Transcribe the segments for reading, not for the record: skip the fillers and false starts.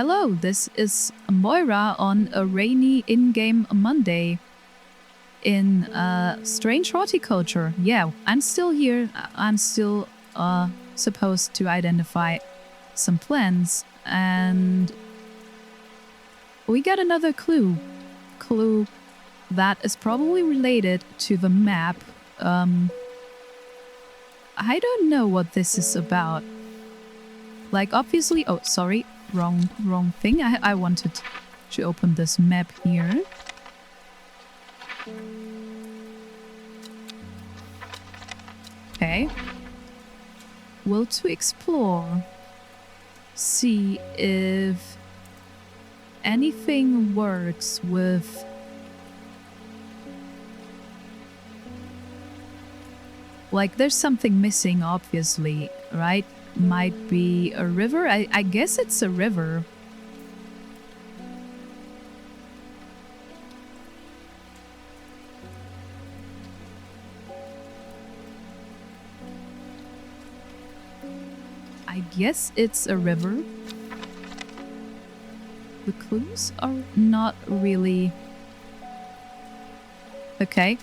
Hello, this is Moira on a rainy in-game Monday in strange horticulture. Yeah, I'm still here. I'm still supposed to identify some plants, and we got another clue that is probably related to the map. I don't know what this is about. Like, obviously... Oh, sorry. Wrong thing. I wanted to open this map here. Okay. Well, to explore. See if anything works with... Like, there's something missing, obviously, right? Might be a river? I guess it's a river. I guess it's a river. The clues are not really... Okay.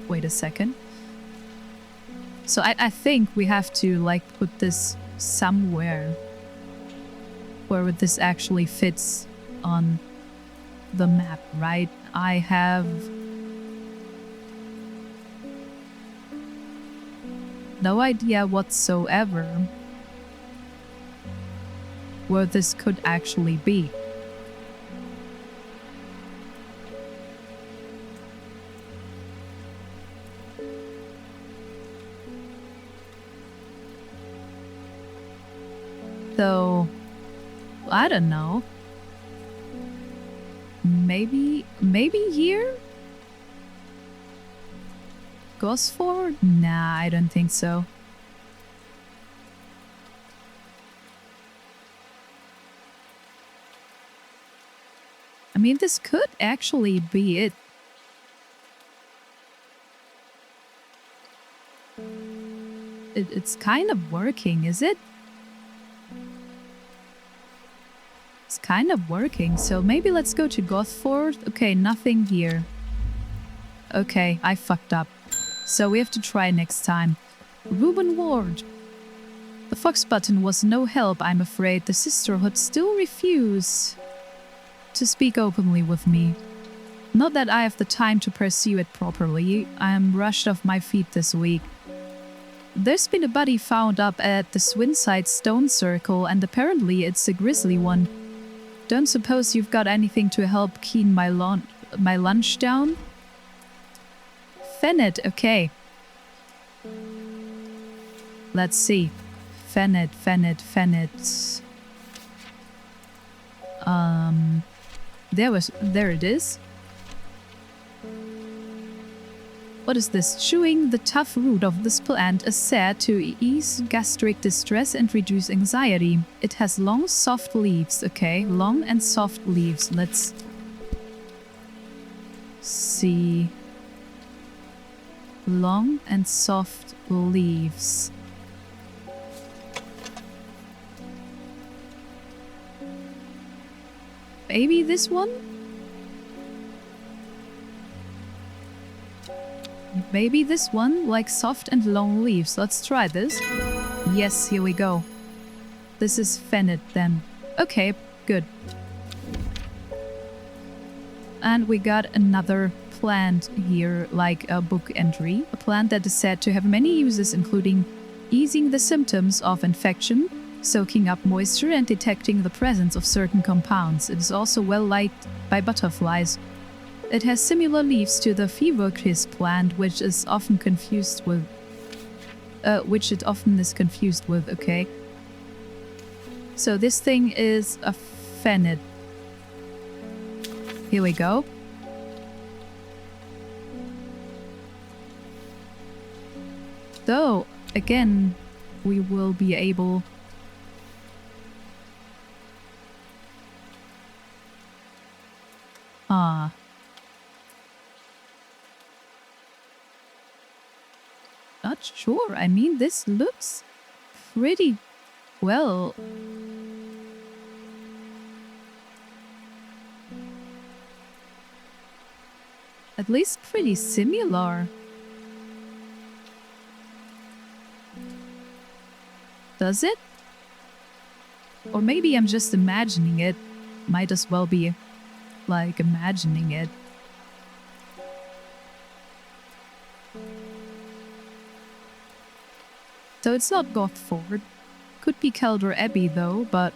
Wait a second. So I think we have to, like, put this somewhere where this actually fits on the map, right? I have no idea whatsoever where this could actually be. So, I don't know. Maybe here? Gosford? Nah, I don't think so. I mean, this could actually be it. It's kind of working, is it? It's kind of working, so maybe let's go to Gothford. Okay, nothing here. Okay, I fucked up. So we have to try next time. Reuben Ward. The Fox button was no help, I'm afraid. The sisterhood still refuse to speak openly with me. Not that I have the time to pursue it properly. I'm rushed off my feet this week. There's been a body found up at the Swinside Stone Circle, and apparently it's a grisly one. Don't suppose you've got anything to help keen my lunch down? Fennett, okay. Let's see. Fennett. There it is. What is this? Chewing the tough root of this plant is said to ease gastric distress and reduce anxiety. It has long, soft leaves. Okay, long and soft leaves. Let's see. Long and soft leaves. Maybe this one? Maybe this one, like soft and long leaves. Let's try this. Yes, here we go. This is Fennett then. Okay, good. And we got another plant here, like a book entry. A plant that is said to have many uses, including easing the symptoms of infection, soaking up moisture, and detecting the presence of certain compounds. It is also well liked by butterflies. It has similar leaves to the fever kiss plant, which it often is confused with, okay? So this thing is a Fennett. Here we go. So, again, we will be able... Not sure. I mean, this looks pretty well At least pretty similar. Does it? Or maybe I'm just imagining it. Might as well be, like, imagining it. So it's not Gothford. Could be Keldor Abbey though, but...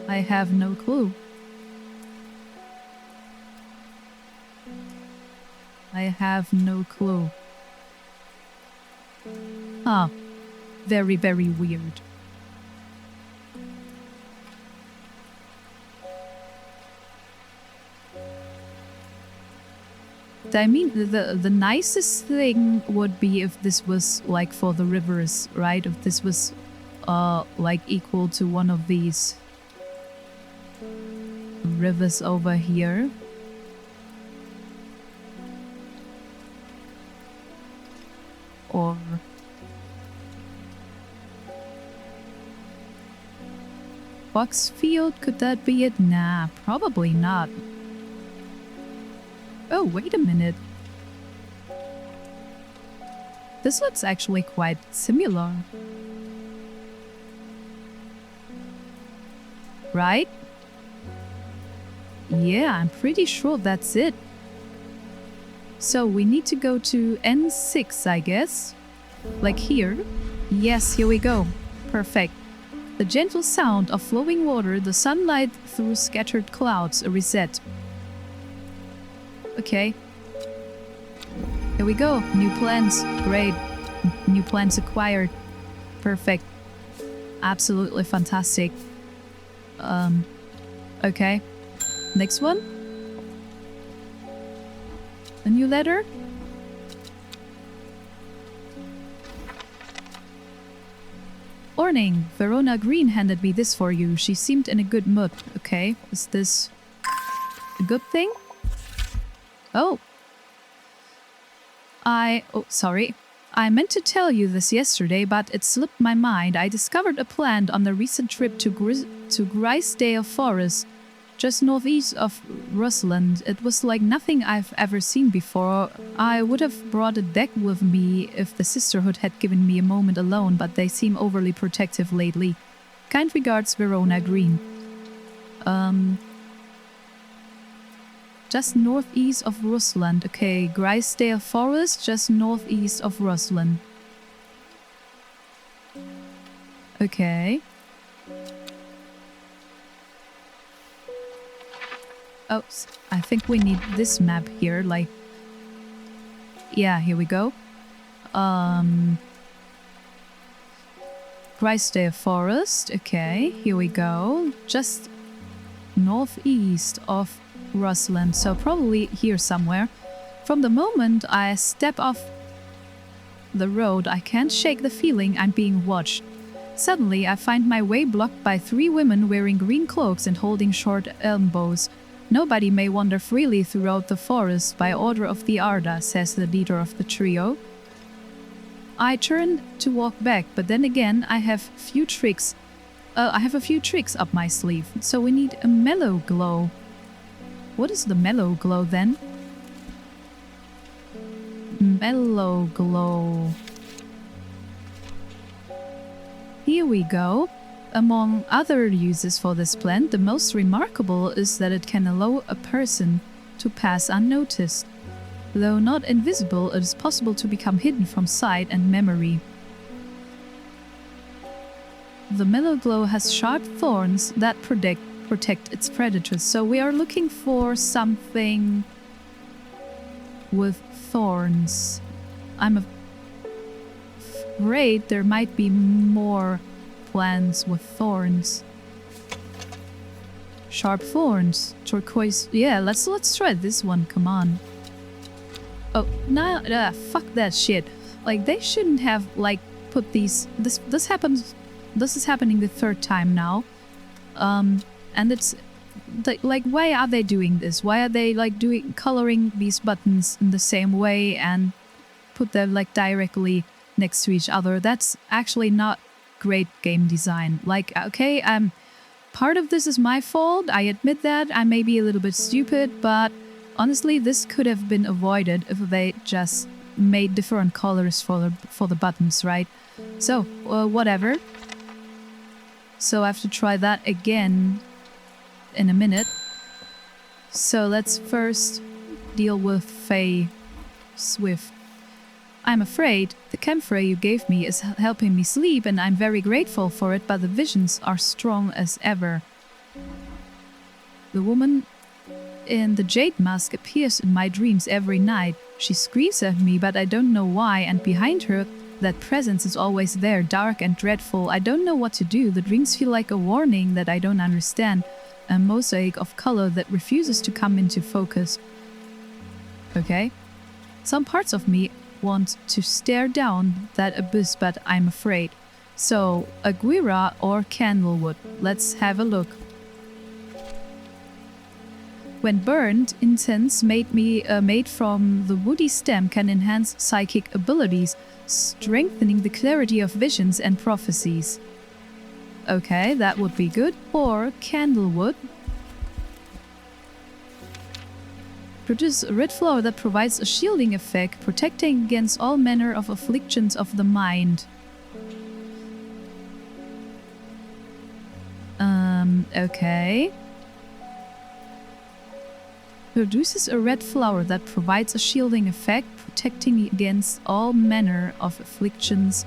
I have no clue. I have no clue. Huh. Very, very weird. I mean, the nicest thing would be if this was like for the rivers, right? If this was like equal to one of these rivers over here. Or Boxfield, could that be it? Nah, probably not. Oh, wait a minute. This looks actually quite similar. Right? Yeah, I'm pretty sure that's it. So we need to go to N6, I guess. Like here. Yes, here we go. Perfect. The gentle sound of flowing water, the sunlight through scattered clouds, a reset. Okay. Here we go. New plans. Great. New plans acquired. Perfect. Absolutely fantastic. Okay. Next one. A new letter. Morning. Verona Green handed me this for you. She seemed in a good mood. Okay. Is this a good thing? Oh. Oh, sorry. I meant to tell you this yesterday, but it slipped my mind. I discovered a plant on the recent trip to Grisdale Forest, just northeast of Rusland. It was like nothing I've ever seen before. I would have brought a deck with me if the sisterhood had given me a moment alone, but they seem overly protective lately. Kind regards, Verona Green. Just northeast of Rusland. Okay, Grisdale Forest, just northeast of Rusland. Okay. Oh, I think we need this map here, like... Yeah, here we go. Grisdale Forest, okay, here we go. Just northeast of Rusland, so probably here somewhere. From the moment I step off the road, I can't shake the feeling I'm being watched. Suddenly, I find my way blocked by 3 women wearing green cloaks and holding short elbows. Nobody may wander freely throughout the forest by order of the Arda, says the leader of the trio. I turn to walk back, but then again, I have a few tricks up my sleeve, so we need a mellow glow. What is the mellow glow then? Mellow glow. Here we go. Among other uses for this plant, the most remarkable is that it can allow a person to pass unnoticed. Though not invisible, it is possible to become hidden from sight and memory. The mellow glow has sharp thorns that protect its predators, so we are looking for something with thorns. I'm afraid there might be more plants with thorns. Sharp thorns, turquoise. Yeah, let's try this one. Come on. Oh, nah, fuck that shit. Like, they shouldn't have like put these. This is happening the 3rd time now. And it's like, why are they doing this? Why are they like coloring these buttons in the same way and put them like directly next to each other? That's actually not great game design. Like, okay, part of this is my fault. I admit that. I may be a little bit stupid, but honestly, this could have been avoided if they just made different colors for the buttons, right? So, whatever. So I have to try that again in a minute. So let's first deal with Faye Swift. I'm afraid the camphor you gave me is helping me sleep, and I'm very grateful for it, but the visions are strong as ever. The woman in the jade mask appears in my dreams every night. She screams at me, but I don't know why, and behind her, that presence is always there, dark and dreadful. I don't know what to do. The dreams feel like a warning that I don't understand, a mosaic of color that refuses to come into focus. Okay. Some parts of me want to stare down that abyss, but I'm afraid. So, Aguirre or Candlewood? Let's have a look. When burned, incense made from the woody stem can enhance psychic abilities, strengthening the clarity of visions and prophecies. Okay, that would be good. Or Candlewood. Produce a red flower that provides a shielding effect, protecting against all manner of afflictions of the mind. Okay. Produces a red flower that provides a shielding effect, protecting against all manner of afflictions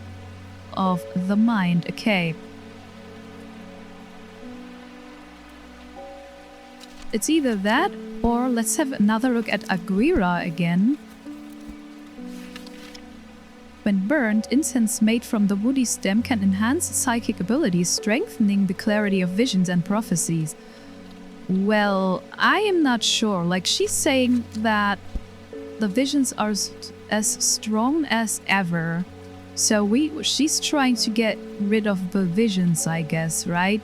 of the mind. Okay. It's either that, or let's have another look at Aguirre again. When burned, incense made from the woody stem can enhance psychic abilities, strengthening the clarity of visions and prophecies. Well, I am not sure. Like, she's saying that the visions are as strong as ever. So she's trying to get rid of the visions, I guess, right?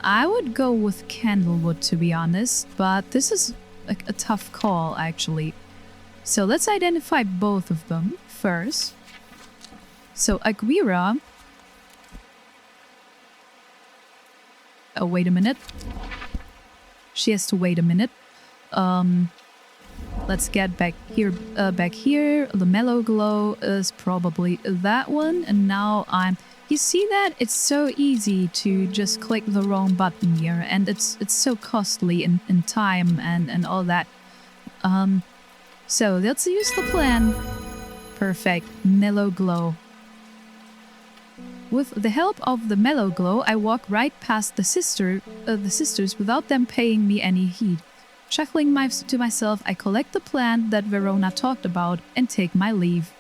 I would go with Candlewood, to be honest, but this is like a tough call, actually. So let's identify both of them first. So Aguirre. Oh, wait a minute. She has to wait a minute. Let's get back here. The mellow glow is probably that one, and now You see that? It's so easy to just click the wrong button here, and it's so costly in time and all that. So let's use the plan. Perfect. Mellow glow. With the help of the mellow glow, I walk right past the sisters without them paying me any heed. Chuckling to myself, I collect the plant that Verona talked about and take my leave.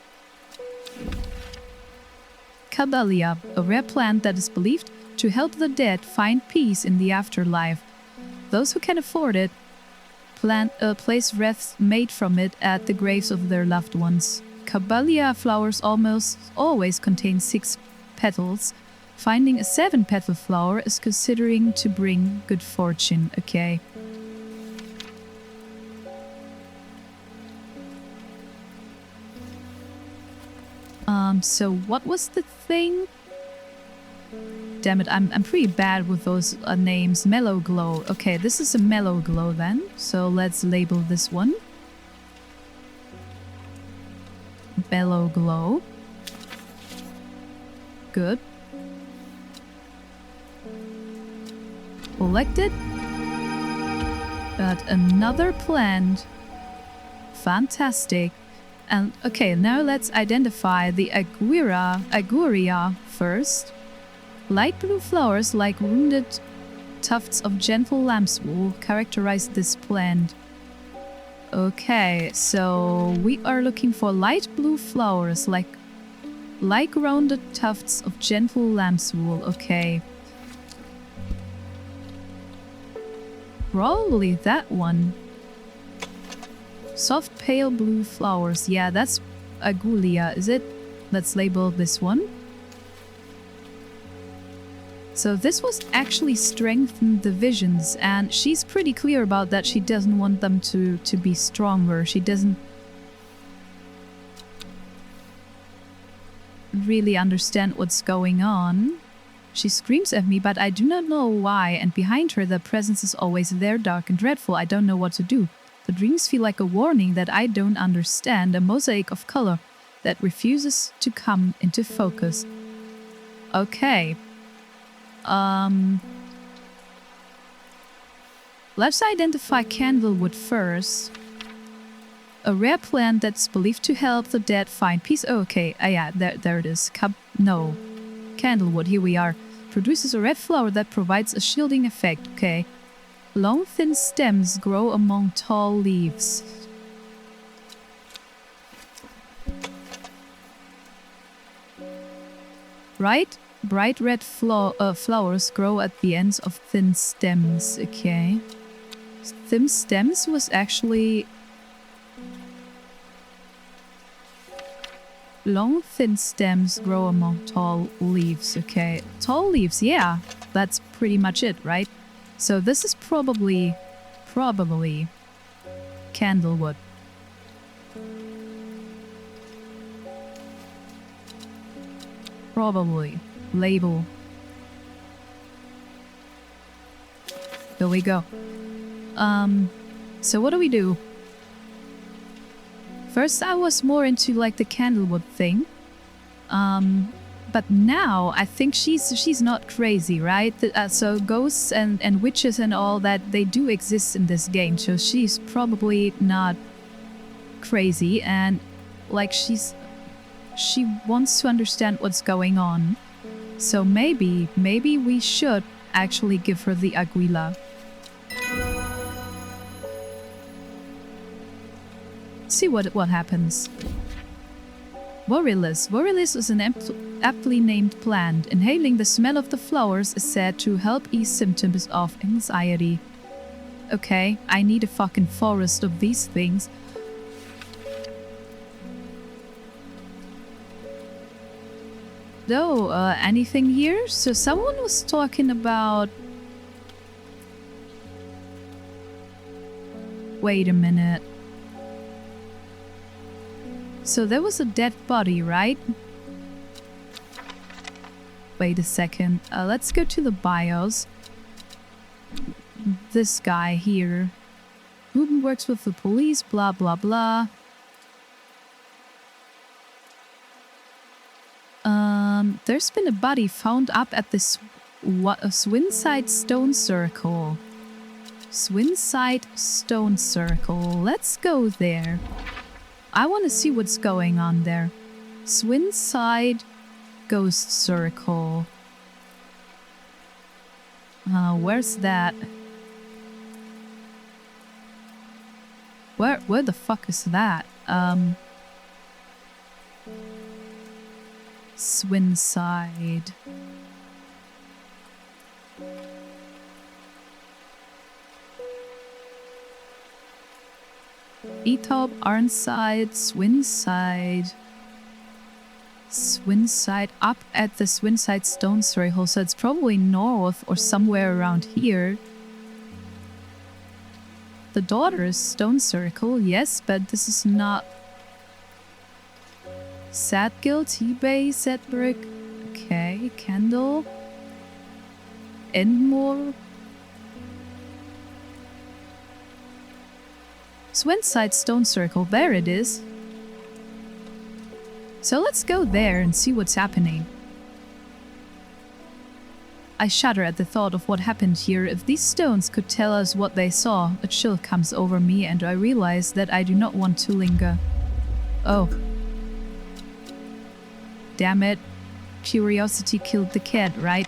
Caballia, a rare plant that is believed to help the dead find peace in the afterlife. Those who can afford it place wreaths made from it at the graves of their loved ones. Caballia flowers almost always contain 6 petals. Finding a 7-petal flower is considering to bring good fortune. Okay. So what was the thing? Damn it, I'm pretty bad with those names. Mellow glow. Okay, this is a mellow glow then. So let's label this one. Mellow glow. Good. Collected. But another plant. Fantastic. And okay, now let's identify the Aguirre first. Light blue flowers like rounded tufts of gentle lamb's wool characterize this plant. Okay, so we are looking for light blue flowers like rounded tufts of gentle lamb's wool. Okay. Probably that one. Soft pale blue flowers. Yeah, that's Agulia, is it? Let's label this one. So this was actually strengthen the visions, and she's pretty clear about that. She doesn't want them to be stronger. She doesn't really understand what's going on. She screams at me, but I do not know why, and behind her the presence is always there, dark and dreadful. I don't know what to do. The dreams feel like a warning that I don't understand, a mosaic of color that refuses to come into focus. Okay. Let's identify candlewood first. A rare plant that's believed to help the dead find peace. Oh, okay. Yeah, there it is. Candlewood, here we are. Produces a red flower that provides a shielding effect. Okay. Long, thin stems grow among tall leaves. Bright red flowers grow at the ends of thin stems. Okay. Thin stems was actually... Long, thin stems grow among tall leaves. Okay. Tall leaves, yeah. That's pretty much it, right? So this is probably candlewood. Probably. Label. Here we go. So what do we do? First I was more into like the candlewood thing. But now I think she's not crazy, right? So ghosts and witches and all that, they do exist in this game. So she's probably not crazy, and like she wants to understand what's going on. So maybe we should actually give her the Aguila. See what happens. Vorilis. Vorilis is an aptly named plant. Inhaling the smell of the flowers is said to help ease symptoms of anxiety. Okay, I need a fucking forest of these things. Though, anything here? So someone was talking about... Wait a minute. So there was a dead body, right? Wait a second. Let's go to the bios. This guy here. Ruben works with the police, blah blah blah. There's been a body found up at this Swinside Stone Circle. Swinside Stone Circle. Let's go there. I want to see what's going on there. Swinside Ghost Circle. Where's that? Where the fuck is that? Swinside. Ethop, Arnside, Swinside. Swinside, up at the Swinside Stone Circle, so it's probably north or somewhere around here. The Daughter's Stone Circle, yes, but this is not... Sadgill, T-Bay, Sedbrick, okay, Candle, Endmore. Swinside Stone Circle, there it is. So let's go there and see what's happening. I shudder at the thought of what happened here. If these stones could tell us what they saw, a chill comes over me and I realize that I do not want to linger. Oh. Damn it. Curiosity killed the cat, right?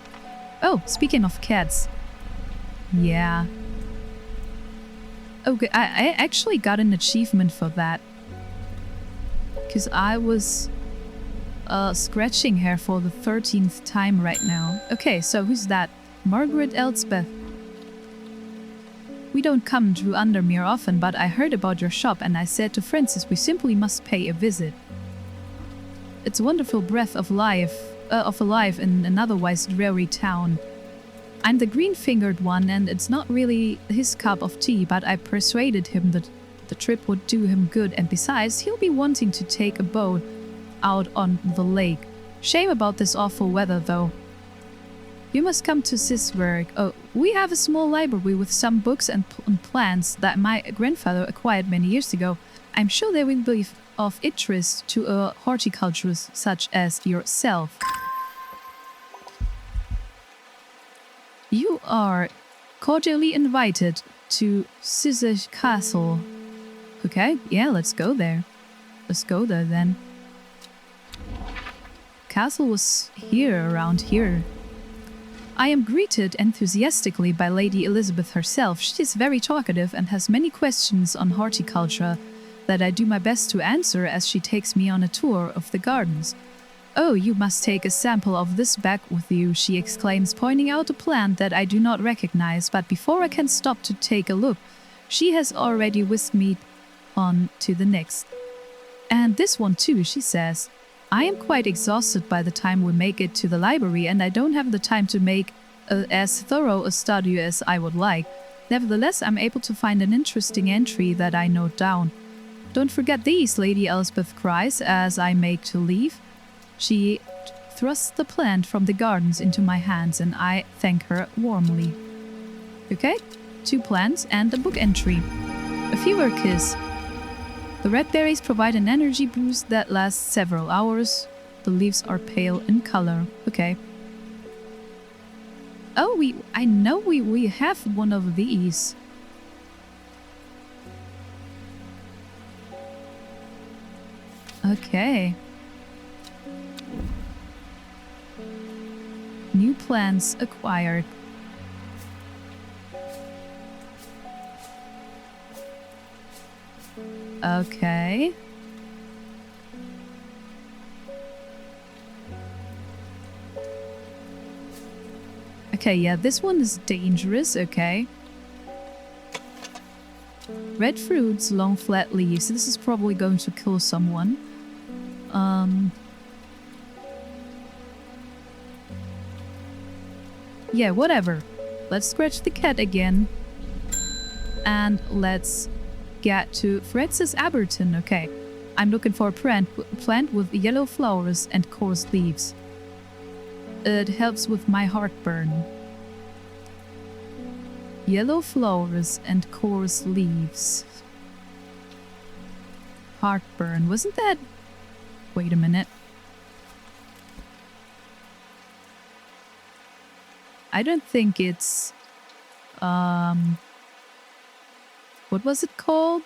Oh, speaking of cats. Yeah. Okay, I actually got an achievement for that. Because I was scratching her for the 13th time right now. Okay, so who's that? Margaret Elsbeth. We don't come to Undermere often, but I heard about your shop and I said to Francis we simply must pay a visit. It's a wonderful breath of life in an otherwise dreary town. I'm the green-fingered one and it's not really his cup of tea, but I persuaded him that the trip would do him good, and besides, he'll be wanting to take a boat out on the lake. Shame about this awful weather, though. You must come to this work. Oh, we have a small library with some books and plants that my grandfather acquired many years ago. I'm sure they will be of interest to a horticulturist such as yourself. You are cordially invited to Scissor Castle. Okay, yeah, let's go there. Let's go there then. Castle was here, around here. I am greeted enthusiastically by Lady Elizabeth herself. She is very talkative and has many questions on horticulture that I do my best to answer as she takes me on a tour of the gardens. Oh, you must take a sample of this bag with you, she exclaims, pointing out a plant that I do not recognize, but before I can stop to take a look, she has already whisked me on to the next. And this one too, she says. I am quite exhausted by the time we make it to the library, and I don't have the time to make as thorough a study as I would like. Nevertheless, I'm able to find an interesting entry that I note down. Don't forget these, Lady Elspeth cries as I make to leave. She thrusts the plant from the gardens into my hands, and I thank her warmly. Okay, 2 plants and a book entry. A fever kiss. The red berries provide an energy boost that lasts several hours. The leaves are pale in color. Okay. Oh, I know we have one of these. Okay. New plants acquired. Okay. Okay, yeah, this one is dangerous, okay. Red fruits, long flat leaves. This is probably going to kill someone. Yeah, whatever. Let's scratch the cat again. And let's get to Francis Aberton. Okay. I'm looking for a plant with yellow flowers and coarse leaves. It helps with my heartburn. Yellow flowers and coarse leaves. Heartburn. Wasn't that... Wait a minute. I don't think it's... What was it called?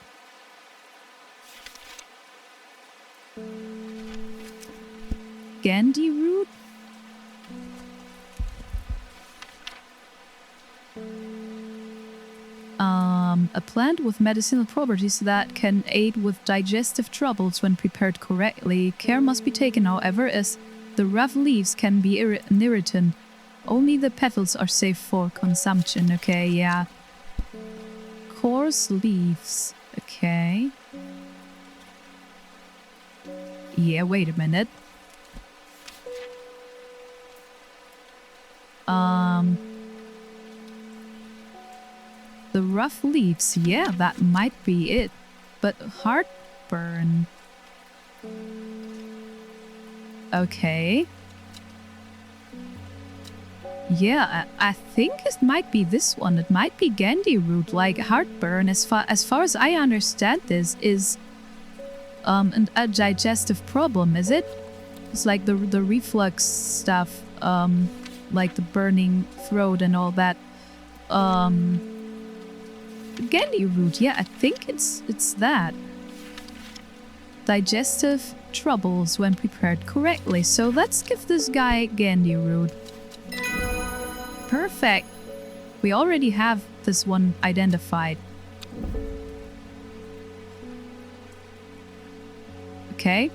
Gandhi root? A plant with medicinal properties that can aid with digestive troubles when prepared correctly. Care must be taken, however, as the rough leaves can be an irritant. Only the petals are safe for consumption. Okay, yeah. Coarse leaves. Okay. Yeah, wait a minute. The rough leaves, yeah, that might be it. But heartburn. Okay. Yeah, I think it might be this one. It might be Gandhi root, like heartburn. As far as I understand, this is a digestive problem. Is it? It's like the reflux stuff, like the burning throat and all that. Gandhi root. Yeah, I think it's that. Digestive troubles when prepared correctly. So let's give this guy Gandhi root. Perfect. We already have this one identified. Okay.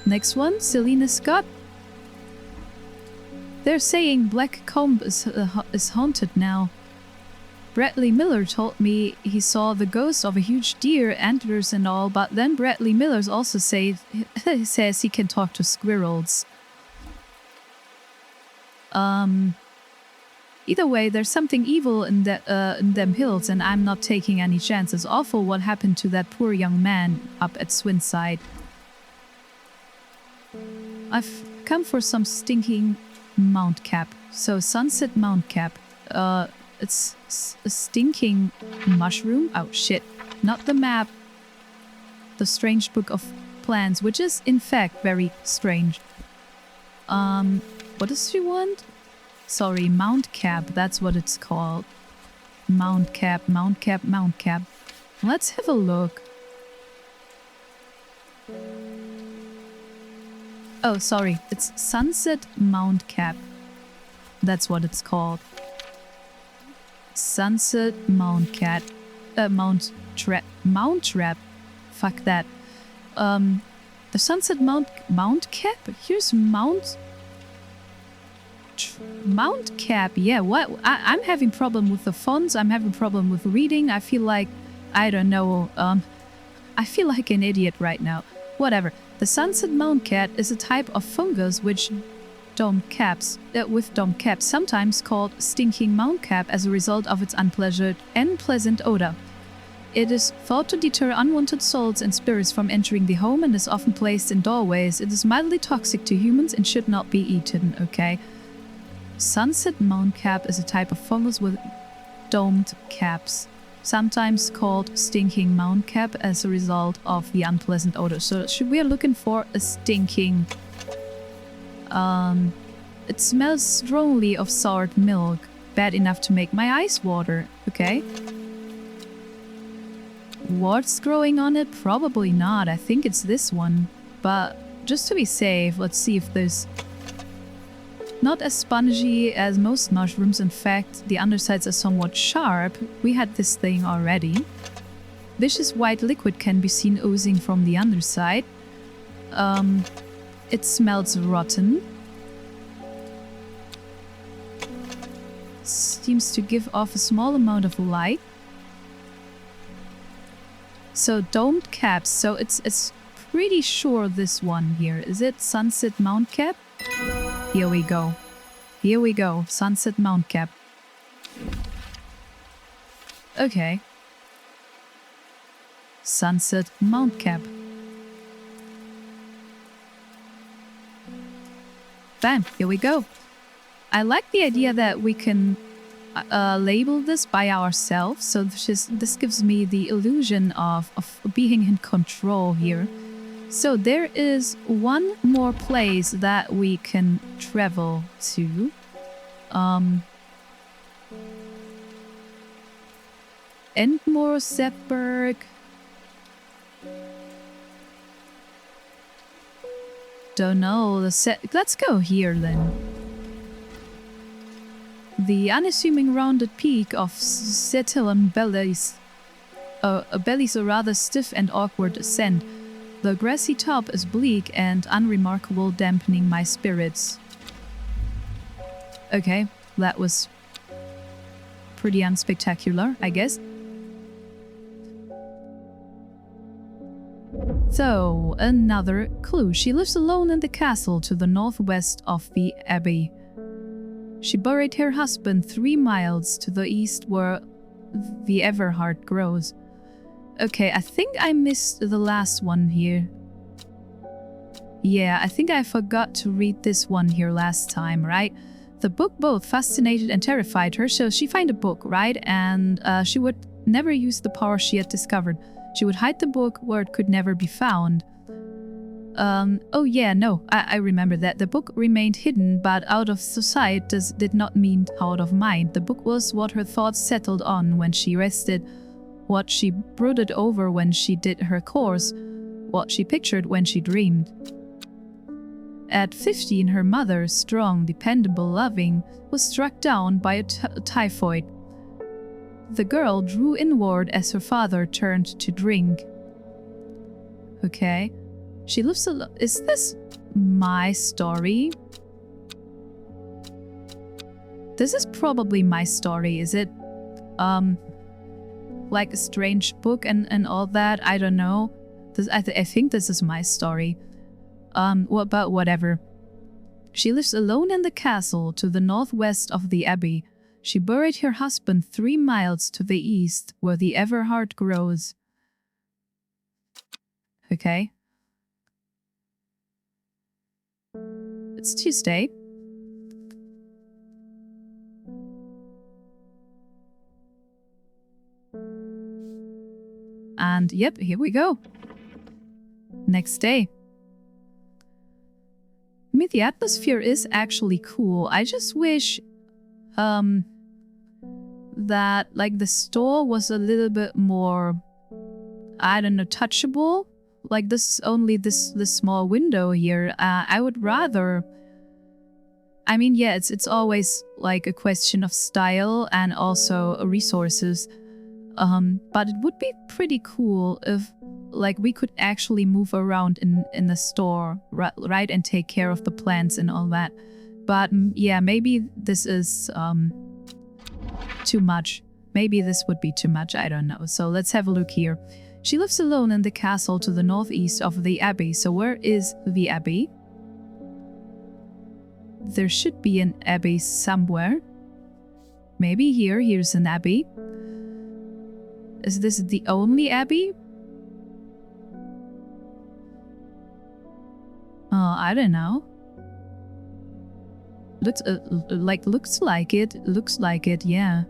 Next one, Selena Scott. They're saying Black Combe is haunted now. Bradley Miller told me he saw the ghost of a huge deer, antlers and all, but then Bradley Miller also says he can talk to squirrels. Either way, there's something evil in them hills, and I'm not taking any chances. Awful what happened to that poor young man up at Swinside. come for some stinking Mount Cap. So Sunset Mount Cap. It's a stinking mushroom. Oh shit. Not the map. The Strange Book of Plants, which is in fact very strange. What does she want? Sorry, Mount Cap, that's what it's called. Mount Cap, Mount Cap, Mount Cap. Let's have a look. Oh, sorry, it's Sunset Mount Cap. That's what it's called. Sunset Mount Cat. Mount Trap. Fuck that. The Sunset Mount Cap? Here's Mount Cap. Yeah, what? I'm having problem with the fonts. I'm having problem with reading. I feel like, I don't know, I feel like an idiot right now. Whatever. The Sunset Mount Cat is a type of fungus with dome caps, sometimes called stinking mount cap as a result of its unpleasant odor. It is thought to deter unwanted souls and spirits from entering the home and is often placed in doorways. It is mildly toxic to humans and should not be eaten, okay? Sunset Mount Cap is a type of fungus with domed caps, sometimes called stinking mount cap as a result of the unpleasant odor. So we are looking for a stinking... it smells strongly of soured milk, bad enough to make my eyes water, okay? What's growing on it? Probably not. I think it's this one. But just to be safe, let's see if there's... Not as spongy as most mushrooms, in fact, the undersides are somewhat sharp. We had this thing already. Vicious white liquid can be seen oozing from the underside. It smells rotten. Seems to give off a small amount of light. So domed caps, so it's pretty sure this one here. Is it Sunset Mount Cap? Here we go. Here we go. Sunset Mount Cap. Okay. Sunset Mount Cap. Bam, here we go. I like the idea that we can label this by ourselves, so this gives me the illusion of being in control here. So there is one more place that we can travel to. Endmore, Sepberg. Don't know. Let's go here then. The unassuming rounded peak of Setilon bellies a rather stiff and awkward ascent. The grassy top is bleak and unremarkable, dampening my spirits. Okay, that was pretty unspectacular, I guess. So, another clue. She lives alone in the castle to the northwest of the abbey. She buried her husband 3 miles to the east where the Everheart grows. Okay, I think I missed the last one here. Yeah, I think I forgot to read this one here last time, right? The book both fascinated and terrified her, so she found a book, right? And she would never use the power she had discovered. She would hide the book where it could never be found. Oh yeah, no, I remember that. The book remained hidden, but out of sight did not mean out of mind. The book was what her thoughts settled on when she rested, what she brooded over when she did her course, what she pictured when she dreamed. At 15, her mother, strong, dependable, loving, was struck down by a typhoid. The girl drew inward as her father turned to drink. Okay. She lives alone. Is this my story? This is probably my story. Is it, like a strange book and all that? I don't know. I think this is my story. But whatever. She lives alone in the castle to the northwest of the abbey. She buried her husband 3 miles to the east, where the Everheart grows. Okay. it's Tuesday. And yep, here we go. Next day. I mean, the atmosphere is actually cool. I just wish that like the store was a little bit more, I don't know, touchable. Like this only this small window here. I would rather, I mean, yeah, it's always like a question of style and also resources. But it would be pretty cool if like we could actually move around in the store, right, and take care of the plants and all that. But yeah, maybe this is too much. Maybe this would be too much, I don't know. So let's have a look here. She lives alone in the castle to the northeast of the abbey. So where is the abbey? There should be an abbey somewhere. Maybe here. Here's an abbey. Is this the only abbey? I don't know. Looks like it. Looks like it, yeah.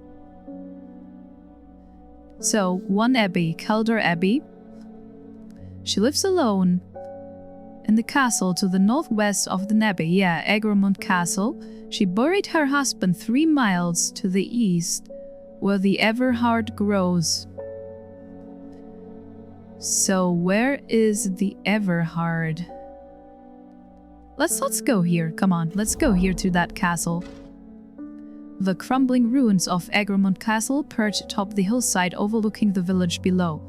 So, one abbey, Calder Abbey. She lives alone in the castle to the northwest of the abbey, yeah, Egremont Castle. She buried her husband 3 miles to the east, where the Everhard grows. So, where is the Everhard? Let's go here. Come on, let's go here to that castle. The crumbling ruins of Egremont Castle perch atop the hillside overlooking the village below.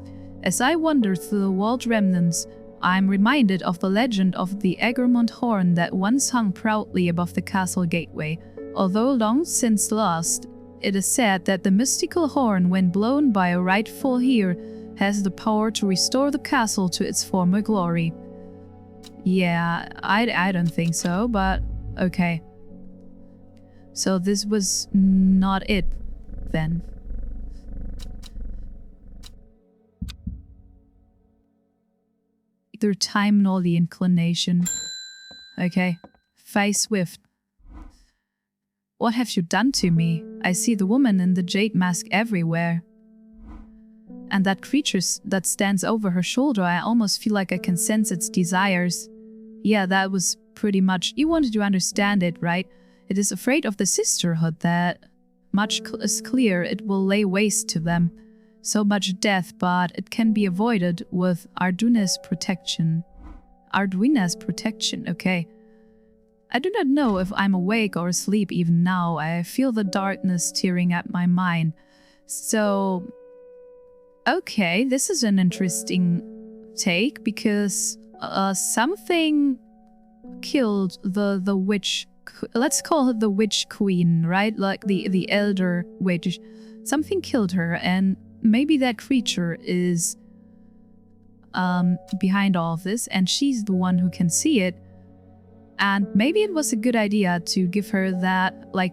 As I wander through the walled remnants, I am reminded of the legend of the Egremont horn that once hung proudly above the castle gateway. Although long since lost, it is said that the mystical horn, when blown by a rightful heir, has the power to restore the castle to its former glory. Yeah, I don't think so, but okay. So this was not it, then. Either time nor the inclination. Okay, Fey Swift. What have you done to me? I see the woman in the jade mask everywhere. And that creature that stands over her shoulder, I almost feel like I can sense its desires. Yeah, that was pretty much... You wanted to understand it, right? It is afraid of the sisterhood that much is clear it will lay waste to them. So much death, but it can be avoided with Arduina's protection. Arduina's protection, okay. I do not know if I'm awake or asleep even now. I feel the darkness tearing at my mind. So... Okay, this is an interesting take because something killed the witch. Let's call her the witch queen, right? Like the elder witch. Something killed her, and maybe that creature is behind all of this, and she's the one who can see it. And maybe it was a good idea to give her that, like,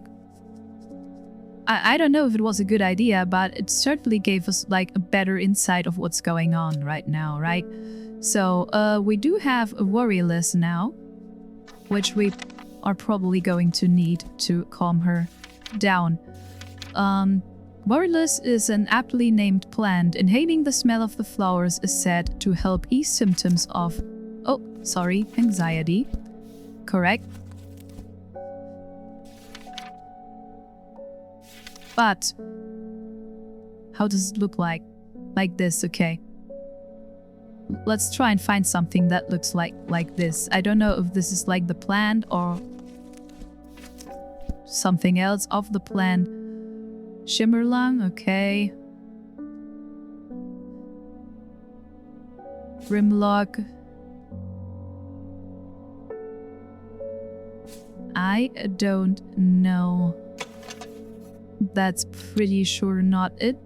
I don't know if it was a good idea, but it certainly gave us like a better insight of what's going on right now, right? So we do have a worry list now, which we are probably going to need to calm her down. Worryless is an aptly named plant. Inhaling the smell of the flowers is said to help ease symptoms of, anxiety. Correct? But how does it look like? Like this, okay. Let's try and find something that looks like this. I don't know if this is like the plant or something else of the plant. Shimmerlang, okay. Grimlock. I don't know. That's pretty sure not it.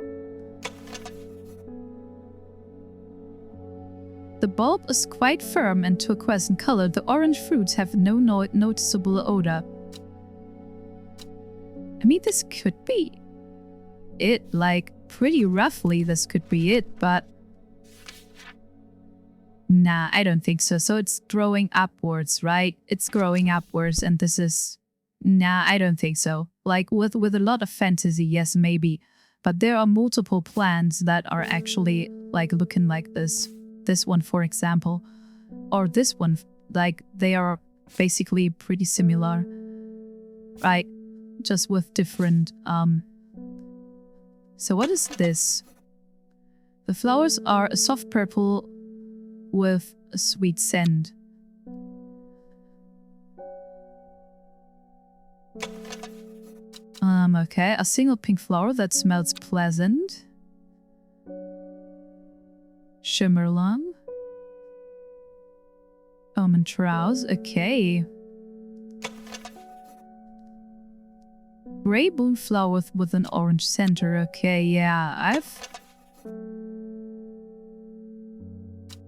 The bulb is quite firm and turquoise in color. The orange fruits have no noticeable odor. I mean, this could be it. Like, pretty roughly, this could be it, but Nah, I don't think so. So it's growing upwards, right? It's growing upwards, and this is... Nah, I don't think so. Like, with a lot of fantasy, yes, maybe. But there are multiple plants that are actually, like, looking like this. This one, for example. Or this one. Like, they are basically pretty similar. Right? Just with different, So what is this? The flowers are a soft purple with a sweet scent. Okay, a single pink flower that smells pleasant. Shimmerlang. Almond Trowse, okay. Grey bloom flowers with an orange center, okay, yeah, I've...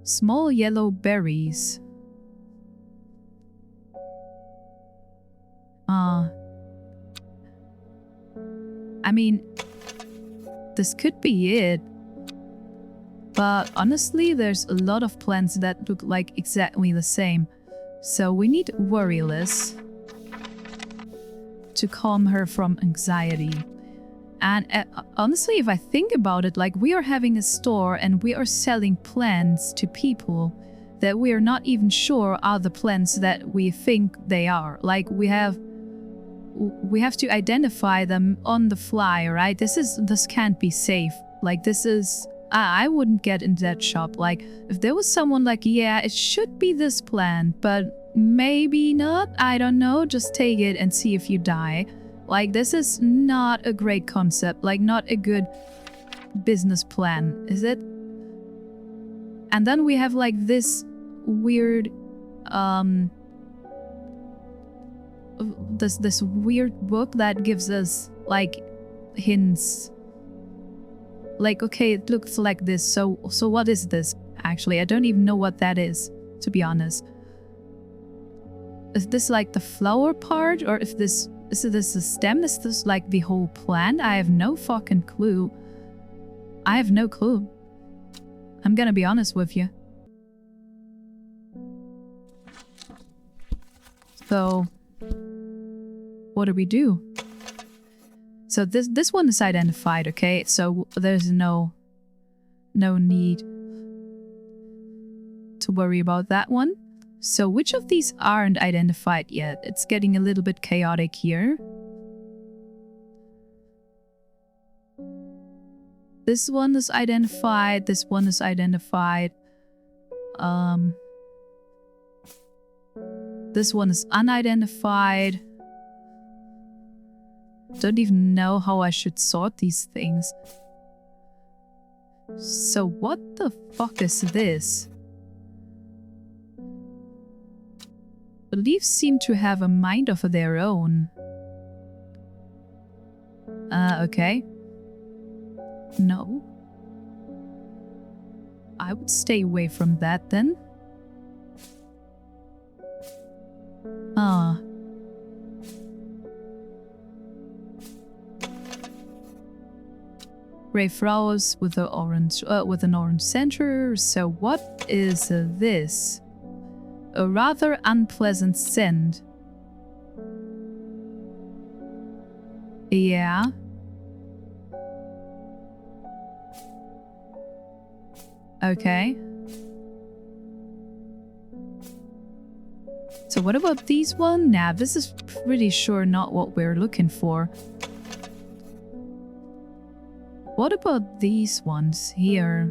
Small yellow berries. I mean, this could be it. But honestly, there's a lot of plants that look like exactly the same. So we need Worryless to calm her from anxiety. And honestly, if I think about it, like, we are having a store and we are selling plants to people that we are not even sure are the plants that we think they are. Like, we have to identify them on the fly, right? This can't be safe. Like, this is... I wouldn't get into that shop. Like, if there was someone like, yeah, it should be this plant, but maybe not, I don't know, just take it and see if you die. Like, this is not a great concept, like, not a good business plan, is it? And then we have, like, this weird, this weird book that gives us, like, hints. Like, okay, it looks like this, so what is this? Actually, I don't even know what that is, to be honest. Is this, like, the flower part, or is this the stem? Is this, like, the whole plant? I have no fucking clue. I have no clue. I'm gonna be honest with you. So, what do we do? So this one is identified, okay? So there's no need to worry about that one. So which of these aren't identified yet? It's getting a little bit chaotic here. This one is identified. This one is identified. This one is unidentified. Don't even know how I should sort these things. So what the fuck is this? The leaves seem to have a mind of their own. Okay. No. I would stay away from that then. Gray flowers with an orange center. So what is this? A rather unpleasant scent. Yeah. Okay. So what about these one? Nah, this is pretty sure not what we're looking for. What about these ones here?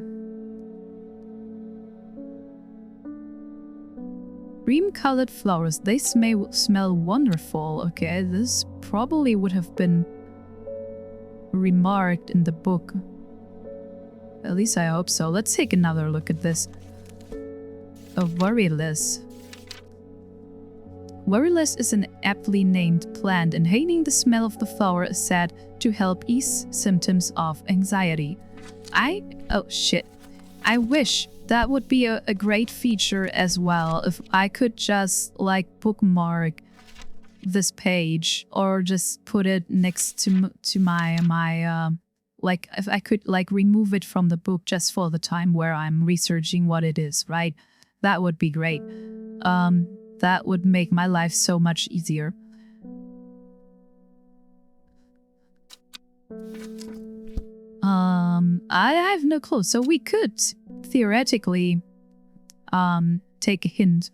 Cream-colored flowers, they smell wonderful. Okay, this probably would have been remarked in the book. At least I hope so. Let's take another look at this. A Worryless. Worryless is an aptly named plant, inhaling the smell of the flower is said to help ease symptoms of anxiety. Oh shit. I wish that would be a great feature as well, if I could just, like, bookmark this page or just put it next to my like, if I could, like, remove it from the book just for the time where I'm researching what it is, right? That would be great. That would make my life so much easier. I have no clue. So we could theoretically take a hint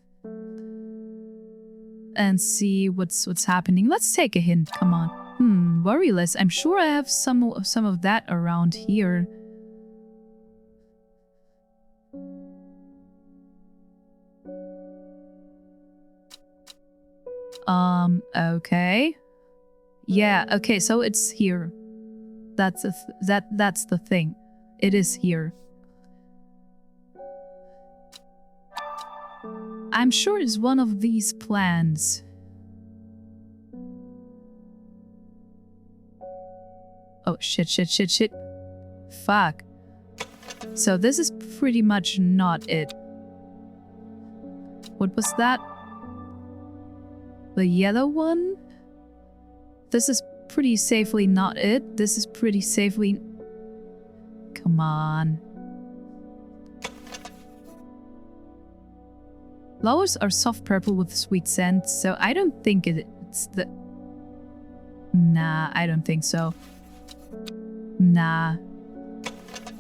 and see what's happening. Let's take a hint. Come on. Worry less. I'm sure I have some of that around here. Okay. Yeah, okay, so it's here. That's the thing. It is here. I'm sure it's one of these plants. Oh, shit. Fuck. So this is pretty much not it. What was that? The yellow one? This is pretty safely not it. This is pretty safely... Come on. Flowers are soft purple with sweet scent, so I don't think it's the... Nah, I don't think so. Nah.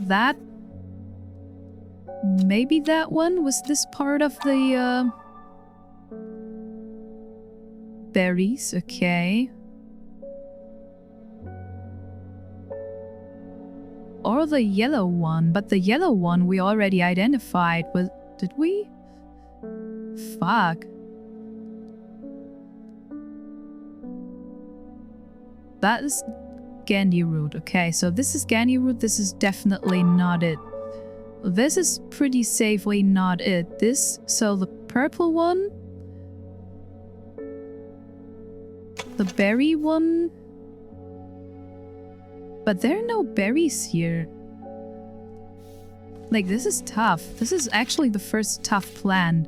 That... Maybe that one? Was this part of the, berries? Okay. Or the yellow one, but the yellow one we already identified with... Did we? Fuck. That is Gandhi root. Okay, so this is Gandhi root. This is definitely not it. This is pretty safely not it. This, so the purple one. The berry one. But there are no berries here. Like, this is tough. This is actually the first tough plant.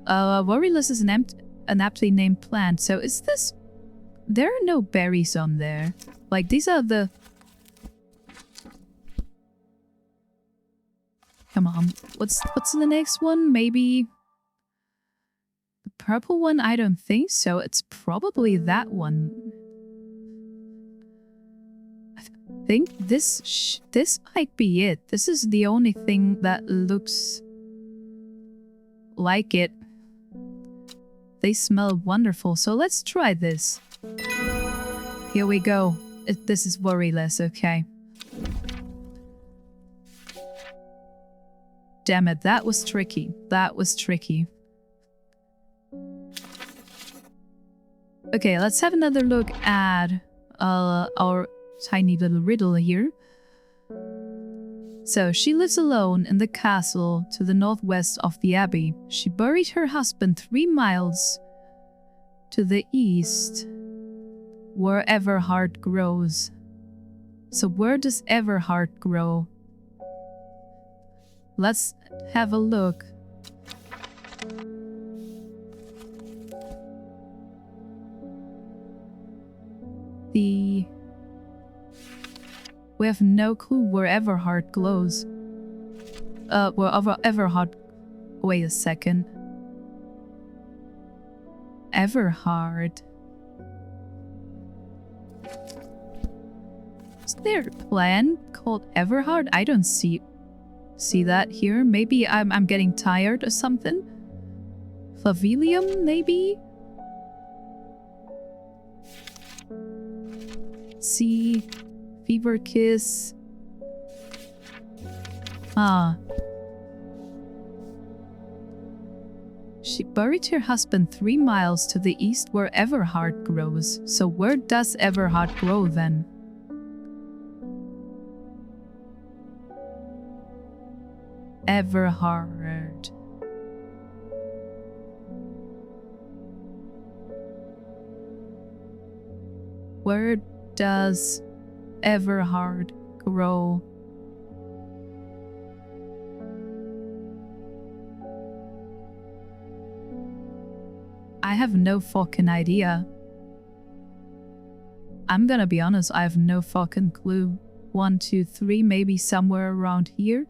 Worryless is an aptly named plant. So is this... There are no berries on there. Like, these are the... Come on. What's the next one? Maybe... The purple one? I don't think so. It's probably that one. I think this might be it. This is the only thing that looks like it. They smell wonderful, so let's try this. Here we go. This is worryless, okay. Damn it, that was tricky. That was tricky. Okay, let's have another look at our tiny little riddle here. So, she lives alone in the castle to the northwest of the abbey. She buried her husband 3 miles to the east, where Everhard grows. So where does Everhard grow? Let's have a look. We have no clue where Everhard glows. Where Everhard... Wait a second. Everhard. Is there a plant called Everhard? I don't see that here. Maybe I'm getting tired or something. Flavelium, maybe? See... Fever kiss. She buried her husband 3 miles to the east where Everhard grows. So where does Everhard grow then? Everhard. Where does Everhard grow? I have no fucking idea. I'm gonna be honest, I have no fucking clue. 1, 2, 3, maybe somewhere around here.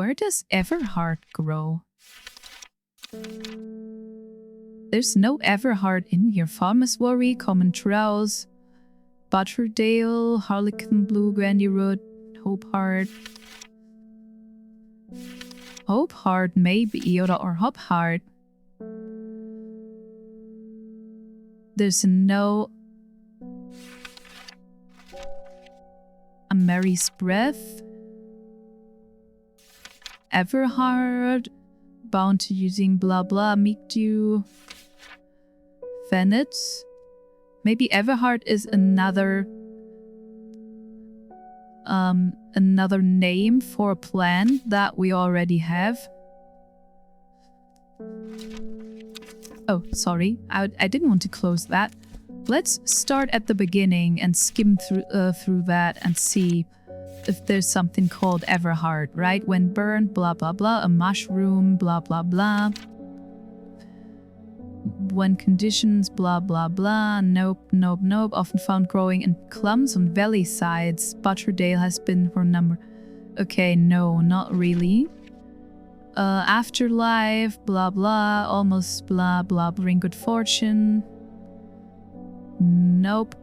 Where does Everhard grow? There's no Everhard in here. Farmer's Worry, Common Trowse, Butterdale, Harlequin Blue, Grandyroot, Hopeheart. Hopeheart maybe, or Hopheart. There's no... A Mary's Breath. Everhard. Bound to using blah blah. Meekdew. Venet. Maybe Everhard is another name for a plant that we already have. Oh, sorry. I didn't want to close that. Let's start at the beginning and skim through that and see if there's something called Everhard, right? When burned, blah blah blah. A mushroom, blah blah blah. When conditions, blah blah blah. Nope, nope, nope. Often found growing in clumps on valley sides. Butterdale has been for a number. Okay, no, not really. Afterlife, blah blah. Almost blah blah. Bring good fortune. Nope.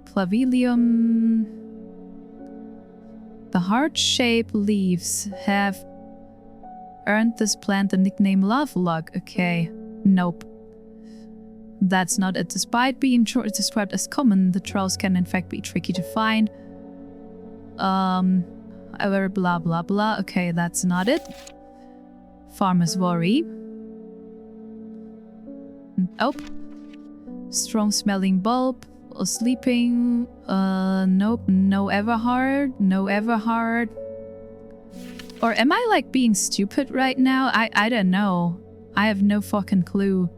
Clavilium. The heart-shaped leaves have earned this plant the nickname Love Lug. Okay. Nope. That's not it. Despite being described as common, the trowse can in fact be tricky to find. Blah blah blah. Okay, that's not it. Farmer's Worry. Nope. Strong smelling bulb. Or sleeping. Nope. No Everhard. No Everhard. Or am I like being stupid right now? I don't know. I have no fucking clue.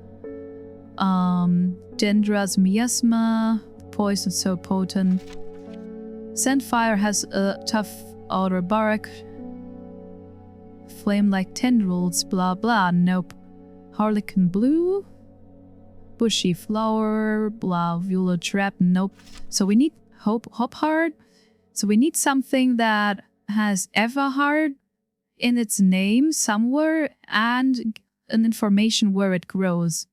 Dendras miasma. Poison so potent. Sandfire has a tough outer bark. Flame like tendrils. Blah blah. Nope. Harlequin blue. Bushy flower. Blah. Viola trap. Nope. So we need Hopheart. So we need something that has Everhard in its name somewhere and an information where it grows.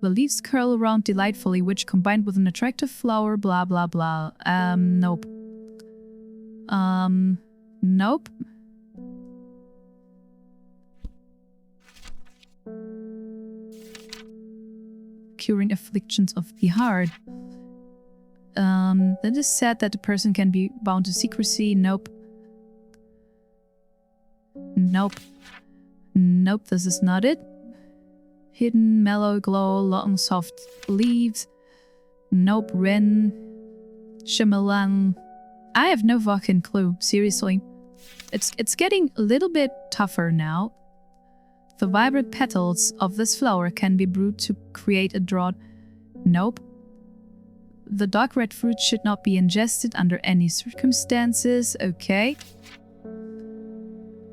The leaves curl around delightfully, which combined with an attractive flower, blah blah blah. Nope. Nope. Curing afflictions of the heart. That is said that the person can be bound to secrecy. Nope. Nope. Nope, this is not it. Hidden, mellow glow, long, soft leaves. Nope, Wren. Shimelang. I have no fucking clue, seriously. It's getting a little bit tougher now. The vibrant petals of this flower can be brewed to create a draught. Nope. The dark red fruit should not be ingested under any circumstances. Okay.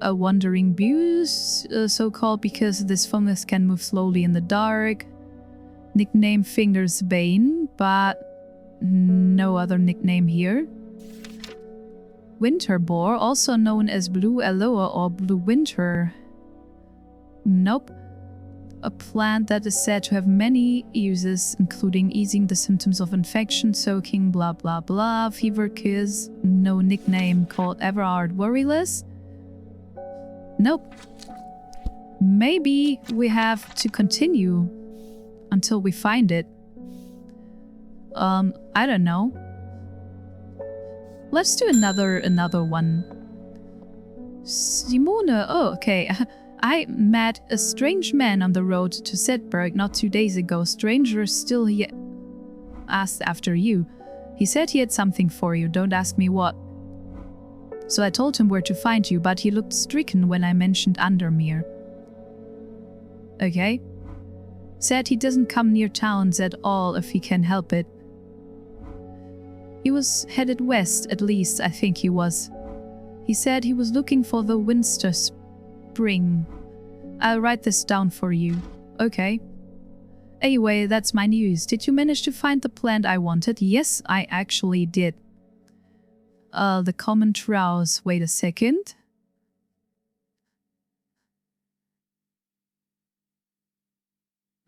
A wandering buse, so-called because this fungus can move slowly in the dark. Nickname Finger's Bane, but no other nickname here. Winter boar, also known as blue aloe or blue winter. Nope. A plant that is said to have many uses, including easing the symptoms of infection, soaking, blah blah blah, fever kiss. No nickname called Everhard Worryless. Nope. Maybe we have to continue until we find it. I don't know. Let's do another one. Simone, oh, okay. I met a strange man on the road to Sedberg not 2 days ago. Stranger still, he asked after you. He said he had something for you, don't ask me what. So I told him where to find you, but he looked stricken when I mentioned Andermere. Okay. Said he doesn't come near towns at all if he can help it. He was headed west, at least I think he was. He said he was looking for the Winster Spring. I'll write this down for you. Okay. Anyway, that's my news. Did you manage to find the plant I wanted? Yes, I actually did. The common trowse. Wait a second.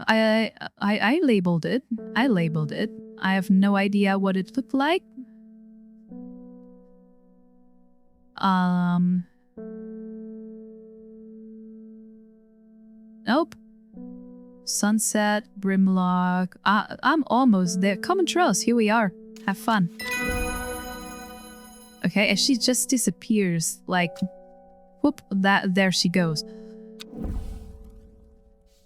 I labeled it. I have no idea what it looked like. Nope. Sunset, Brimlock. I'm almost there. Common trellis, here we are. Have fun. Okay, and she just disappears. Like, whoop, there she goes.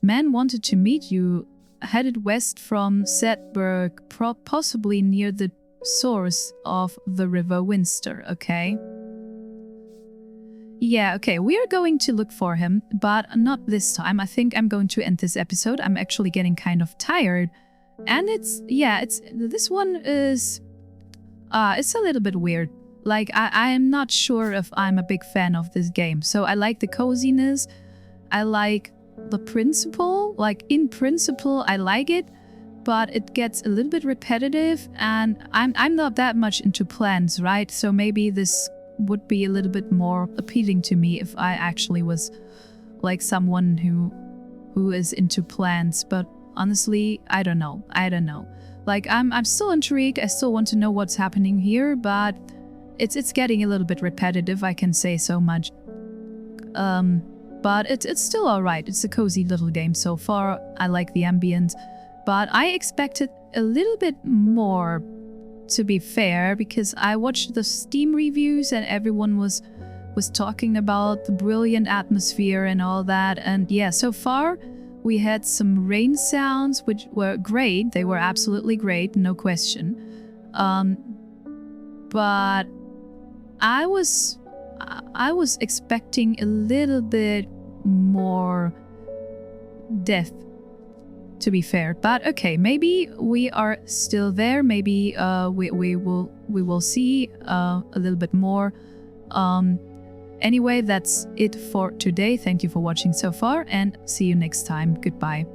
Man wanted to meet you. Headed west from Sedberg, possibly near the source of the River Winster, okay? Yeah, okay, we are going to look for him, but not this time. I think I'm going to end this episode. I'm actually getting kind of tired. And this one is, it's a little bit weird. Like, I am not sure if I'm a big fan of this game. So I like the coziness. I like the principle. Like, in principle, I like it. But it gets a little bit repetitive. And I'm not that much into plants, right? So maybe this would be a little bit more appealing to me if I actually was like someone who is into plants. But honestly, I don't know. Like, I'm still intrigued. I still want to know what's happening here, but it's getting a little bit repetitive, I can say so much. But it's still alright. It's a cozy little game so far. I like the ambience, but I expected a little bit more, to be fair, because I watched the Steam reviews and everyone was talking about the brilliant atmosphere and all that. And yeah, so far we had some rain sounds which were great. They were absolutely great, no question. But I was expecting a little bit more depth, to be fair. But okay, maybe we are still there. Maybe we will see a little bit more. Anyway, that's it for today. Thank you for watching so far, and see you next time. Goodbye.